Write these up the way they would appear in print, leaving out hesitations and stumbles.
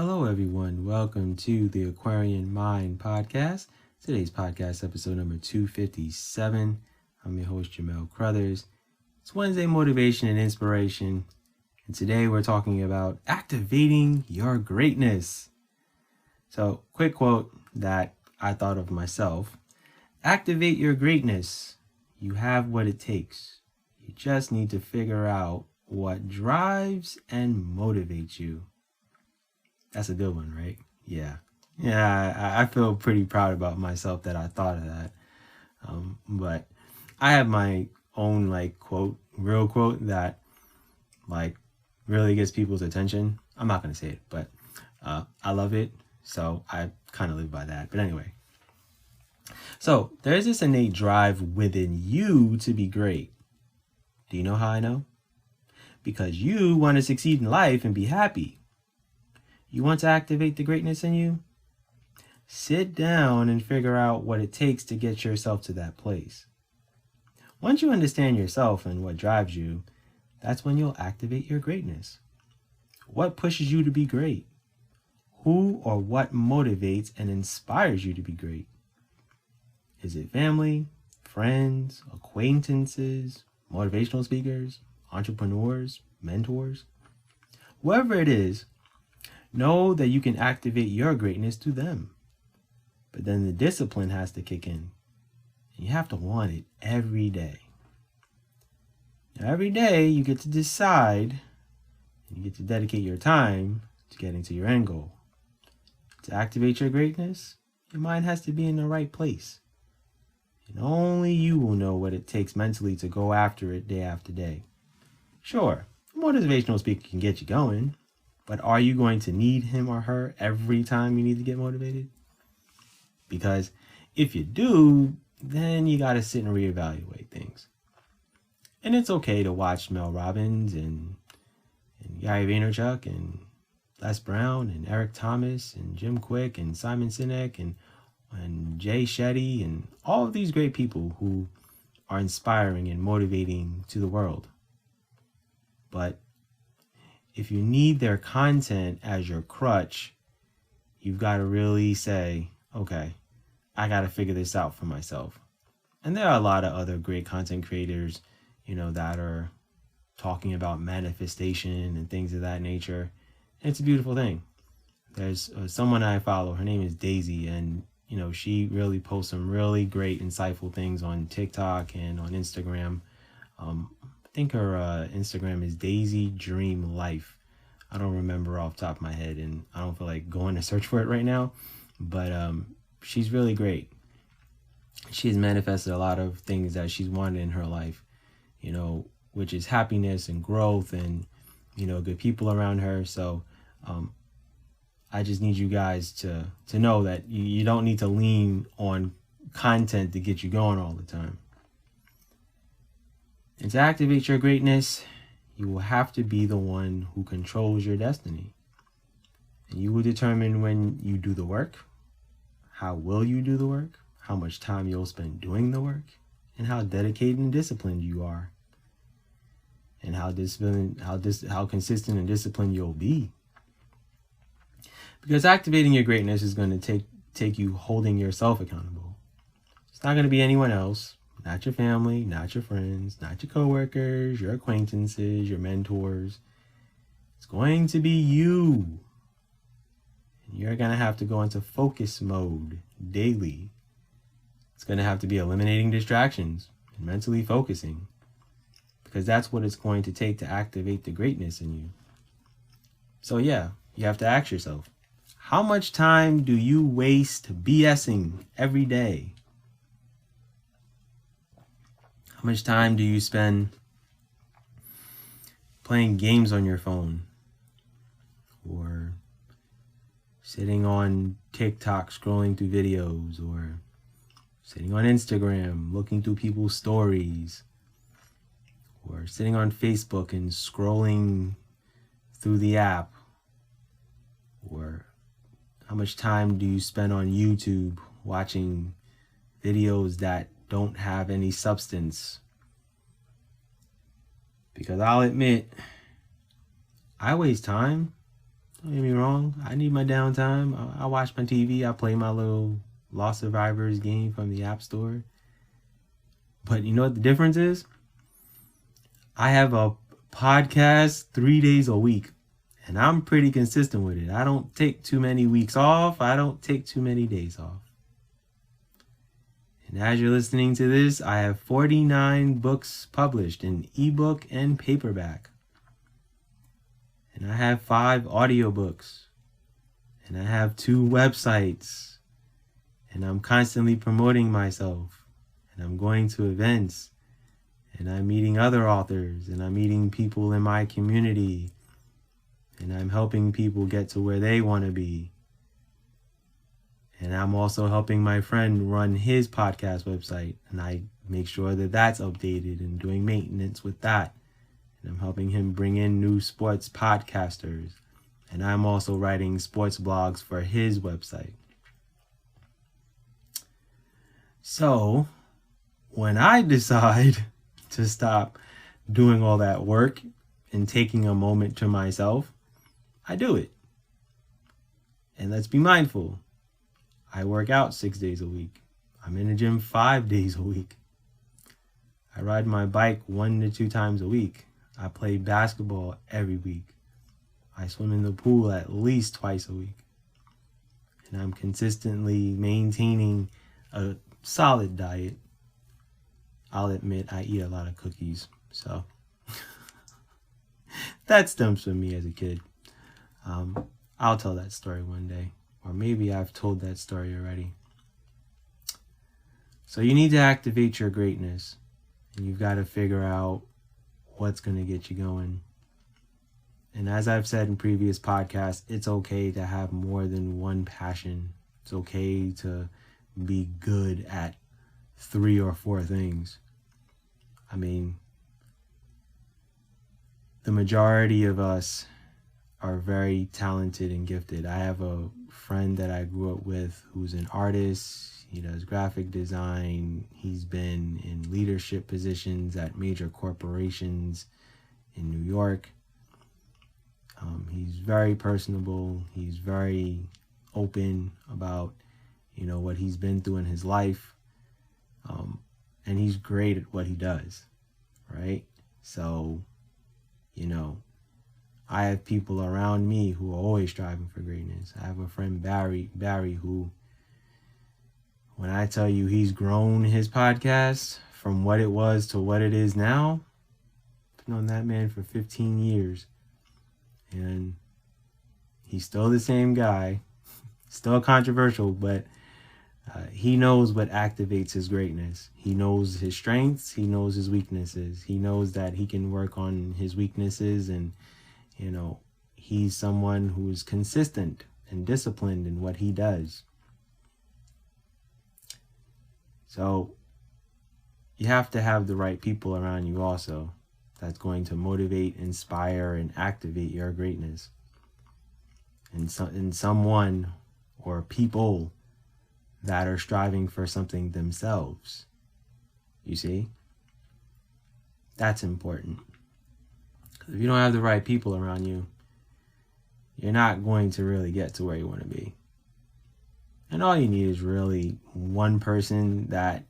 Hello, everyone. Welcome to the Aquarian Mind Podcast. Today's podcast, episode number 257. I'm your host, Jamel Crothers. It's Wednesday Motivation and Inspiration. And today we're talking about activating your greatness. So, quick quote that I thought of myself. Activate your greatness. You have what it takes. You just need to figure out what drives and motivates you. That's a good one, right? Yeah. I feel pretty proud about myself that I thought of that. But I have my own real quote that really gets people's attention. I'm not going to say it, but I love it. So I kind of live by that. But anyway. So there's this innate drive within you to be great. Do you know how I know? Because you want to succeed in life and be happy. You want to activate the greatness in you? Sit down and figure out what it takes to get yourself to that place. Once you understand yourself and what drives you, that's when you'll activate your greatness. What pushes you to be great? Who or what motivates and inspires you to be great? Is it family, friends, acquaintances, motivational speakers, entrepreneurs, mentors? Whoever it is, know that you can activate your greatness through them. But then the discipline has to kick in. And you have to want it every day. Now, every day you get to decide, and you get to dedicate your time to getting to your end goal. To activate your greatness, your mind has to be in the right place. And only you will know what it takes mentally to go after it day after day. Sure, a motivational speaker can get you going. But are you going to need him or her every time you need to get motivated? Because if you do, then you got to sit and reevaluate things. And it's okay to watch Mel Robbins and Gary Vaynerchuk and Les Brown and Eric Thomas and Jim Quick and Simon Sinek and Jay Shetty and all of these great people who are inspiring and motivating to the world. But if you need their content as your crutch, you've got to really say, okay, I got to figure this out for myself. And there are a lot of other great content creators, that are talking about manifestation and things of that nature. And it's a beautiful thing. There's someone I follow, her name is Daisy, and, she really posts some really great, insightful things on TikTok and on Instagram. I think her Instagram is Daisy Dream Life. I don't remember off the top of my head, and I don't feel like going to search for it right now, but she's really great. She has manifested a lot of things that she's wanted in her life, which is happiness and growth and, good people around her. So I just need you guys to know that you don't need to lean on content to get you going all the time. And to activate your greatness, you will have to be the one who controls your destiny. And you will determine when you do the work, how will you do the work, how much time you'll spend doing the work, and how dedicated and disciplined you are. And how consistent and disciplined you'll be. Because activating your greatness is going to take you holding yourself accountable. It's not going to be anyone else. Not your family, not your friends, not your coworkers, your acquaintances, your mentors. It's going to be you. And you're going to have to go into focus mode daily. It's going to have to be eliminating distractions and mentally focusing. Because that's what it's going to take to activate the greatness in you. So yeah, you have to ask yourself, how much time do you waste BSing every day? How much time do you spend playing games on your phone? Or sitting on TikTok scrolling through videos? Or sitting on Instagram looking through people's stories? Or sitting on Facebook and scrolling through the app? Or how much time do you spend on YouTube watching videos that don't have any substance? Because I'll admit, I waste time Don't get me wrong. I need my downtime. I watch my TV. I play my little Lost Survivors game from the App Store. But you know what the difference is? I have a podcast 3 days a week. And I'm pretty consistent with it. I don't take too many weeks off. I don't take too many days off. And as you're listening to this, I have 49 books published in ebook and paperback. And I have 5 audiobooks. And I have 2 websites. And I'm constantly promoting myself. And I'm going to events. And I'm meeting other authors. And I'm meeting people in my community. And I'm helping people get to where they want to be. And I'm also helping my friend run his podcast website. And I make sure that that's updated and doing maintenance with that. And I'm helping him bring in new sports podcasters. And I'm also writing sports blogs for his website. So when I decide to stop doing all that work and taking a moment to myself, I do it. And let's be mindful. I work out 6 days a week. I'm in the gym 5 days a week. I ride my bike 1 to 2 times a week. I play basketball every week. I swim in the pool at least twice a week. And I'm consistently maintaining a solid diet. I'll admit I eat a lot of cookies. So that stems from me as a kid. I'll tell that story one day. Or maybe I've told that story already. So you need to activate your greatness. And you've got to figure out what's going to get you going. And as I've said in previous podcasts, it's okay to have more than one passion. It's okay to be good at 3 or 4 things. I mean, the majority of us are very talented and gifted. I have a friend that I grew up with who's an artist. He does graphic design. He's been in leadership positions at major corporations in New York. He's very personable. He's very open about, what he's been through in his life. And he's great at what he does, right? So, I have people around me who are always striving for greatness. I have a friend, Barry, who, when I tell you he's grown his podcast from what it was to what it is now, I've known that man for 15 years. And he's still the same guy, still controversial, but he knows what activates his greatness. He knows his strengths. He knows his weaknesses. He knows that he can work on his weaknesses, and he's someone who is consistent and disciplined in what he does. So you have to have the right people around you also that's going to motivate, inspire, and activate your greatness. And someone or people that are striving for something themselves. You see? That's important. If you don't have the right people around you, you're not going to really get to where you want to be. And all you need is really one person that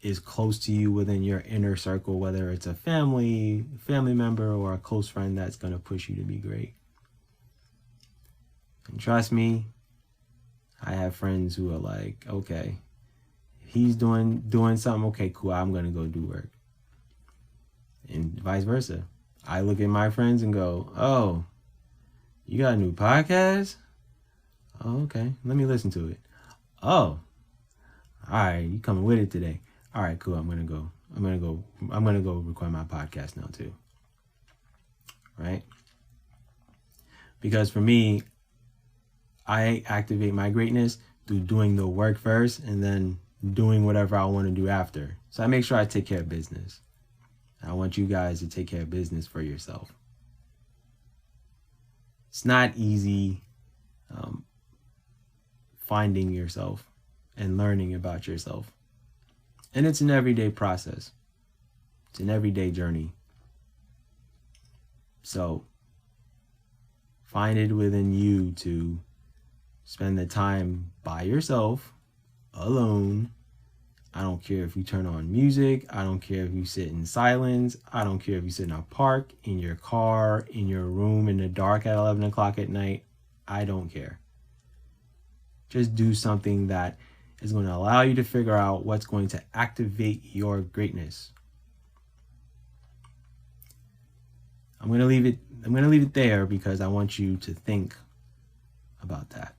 is close to you within your inner circle, whether it's a family member or a close friend that's going to push you to be great. And trust me, I have friends who are like, okay, if he's doing something, okay, cool, I'm going to go do work. And vice versa. I look at my friends and go, oh, you got a new podcast? Oh, okay, let me listen to it. Oh, all right, you coming with it today. All right, cool, I'm going to go record my podcast now too. Right? Because for me, I activate my greatness through doing the work first and then doing whatever I want to do after. So I make sure I take care of business. I want you guys to take care of business for yourself. It's not easy finding yourself and learning about yourself. And it's an everyday process. It's an everyday journey. So Find it within you to spend the time by yourself, alone. I don't care if you turn on music. I don't care if you sit in silence. I don't care if you sit in a park, in your car, in your room, in the dark at 11 o'clock at night. I don't care. Just do something that is going to allow you to figure out what's going to activate your greatness. I'm going to leave it there because I want you to think about that.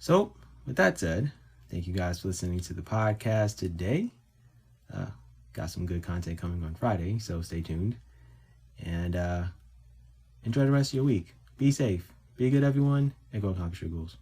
So, with that said, thank you guys for listening to the podcast today. Got some good content coming on Friday, so stay tuned. And enjoy the rest of your week. Be safe. Be good, everyone, and go accomplish your goals.